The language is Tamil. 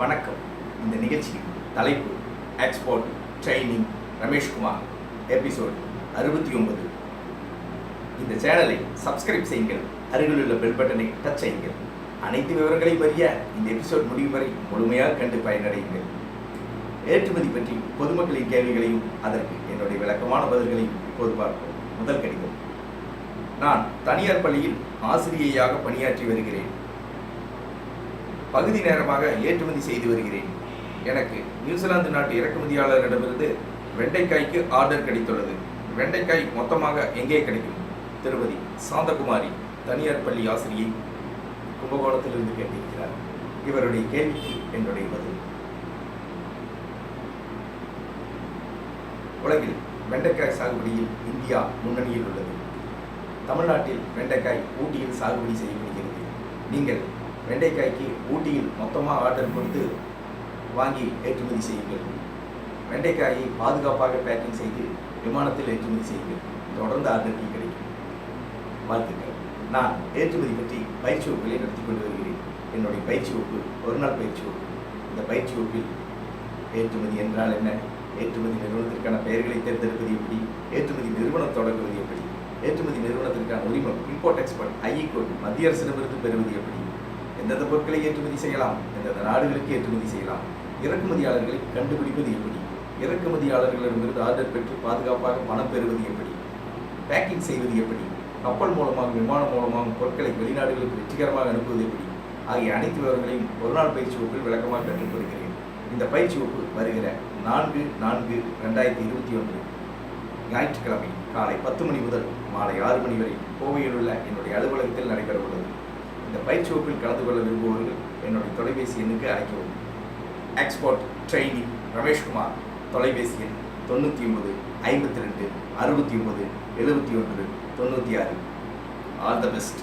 வணக்கம். இந்த நிகழ்ச்சியின் தலைப்பு எக்ஸ்போர்ட் ட்ரைனிங் ரமேஷ்குமார் எபிசோட் 69. இந்த சேனலை சப்ஸ்கிரைப் செய்யுங்கள், அருகிலுள்ள பெல் பட்டனை டச் செய்யுங்கள். அனைத்து விவரங்களையும் அறிய இந்த எபிசோட் முடிவு வரை முழுமையாக கண்டு பயனடையுங்கள். ஏற்றுமதி பற்றி பொதுமக்களின் கேள்விகளையும் அதற்கு என்னுடைய விளக்கமான பதில்களையும் இப்போது பார்ப்போம். முதல் கடிதம். நான் தனியார் பள்ளியில் ஆசிரியையாக பணியாற்றி வருகிறேன். பகுதி நேரமாக ஏற்றுமதி செய்து வருகிறேன். எனக்கு நியூசிலாந்து நாட்டு இறக்குமதியாளரிடமிருந்து வெண்டைக்காய்க்கு ஆர்டர் கிடைத்துள்ளது. வெண்டைக்காய் மொத்தமாக எங்கே கிடைக்கும்? திருமதி சாந்தகுமாரி, தனியார் பள்ளி ஆசிரியை, கும்பகோணத்திலிருந்து கேட்டிருக்கிறார். இவருடைய கேள்விக்கு என்னுடைய பதில். உலகில் வெண்டைக்காய் சாகுபடியில் இந்தியா முன்னணியில் உள்ளது. தமிழ்நாட்டில் வெண்டைக்காய் ஊட்டியில் சாகுபடி செய்யப்படுகிறது. நீங்கள் வெண்டைக்காய்க்கு ஊட்டியில் மொத்தமாக ஆர்டர் கொடுத்து வாங்கி ஏற்றுமதி செய்யுங்கள். வெண்டைக்காயை பாதுகாப்பாக பேக்கிங் செய்து விமானத்தில் ஏற்றுமதி செய்யுங்கள். தொடர்ந்து ஆர்டர்கள் கிடைக்கும். வாழ்த்துக்கள். நான் ஏற்றுமதி பற்றி பயிற்சி வகுப்புகளை நடத்தி கொண்டு வருகிறேன். என்னுடைய பயிற்சி வகுப்பு ஒரு நாள் பயிற்சி வகுப்பு. இந்த பயிற்சி வகுப்பில் ஏற்றுமதி என்றால் என்ன, ஏற்றுமதி நிறுவனத்திற்கான பெயர்களை தேர்ந்தெடுப்பது எப்படி, ஏற்றுமதி நிறுவனம் தொடங்குவது எப்படி, ஏற்றுமதி நிறுவனத்திற்கான உரிமம் இம்போர்ட் எக்ஸ்போர்ட் ஐஇ கோட் மத்திய அரசிடமிருந்து பெறுவது எப்படி, எந்தெந்த பொருட்களை ஏற்றுமதி செய்யலாம், எந்தெந்த நாடுகளுக்கு ஏற்றுமதி செய்யலாம், இறக்குமதியாளர்களை கண்டுபிடிப்பது எப்படி, இறக்குமதியாளர்களிடமிருந்து ஆர்டர் பெற்று பாதுகாப்பாக பணம் பெறுவது எப்படி, பேக்கிங் செய்வது எப்படி, கப்பல் மூலமாக விமானம் மூலமாக பொருட்களை வெளிநாடுகளுக்கு வெற்றிகரமாக அனுப்புவது எப்படி ஆகிய அனைத்து விவரங்களையும் ஒரு நாள் பயிற்சி வகுப்பில் விளக்கமாக கற்றுக் கொடுக்கிறேன். இந்த பயிற்சி வகுப்பு வருகிற 4/4/2021 ஞாயிற்றுக்கிழமை காலை 10 மணி முதல் மாலை 6 மணி வரை கோவையில் உள்ள என்னுடைய அலுவலகத்தில் நடைபெற உள்ளது. இந்த பயிற்சி வகுப்பில் கலந்து கொள்ள விரும்புபவர்கள் என்னுடைய தொலைபேசி எண்ணுக்கு அழைக்கவும். எக்ஸ்போர்ட் ட்ரைனிங் ரமேஷ்குமார், தொலைபேசி எண் 99 52 69 71 96. All the best.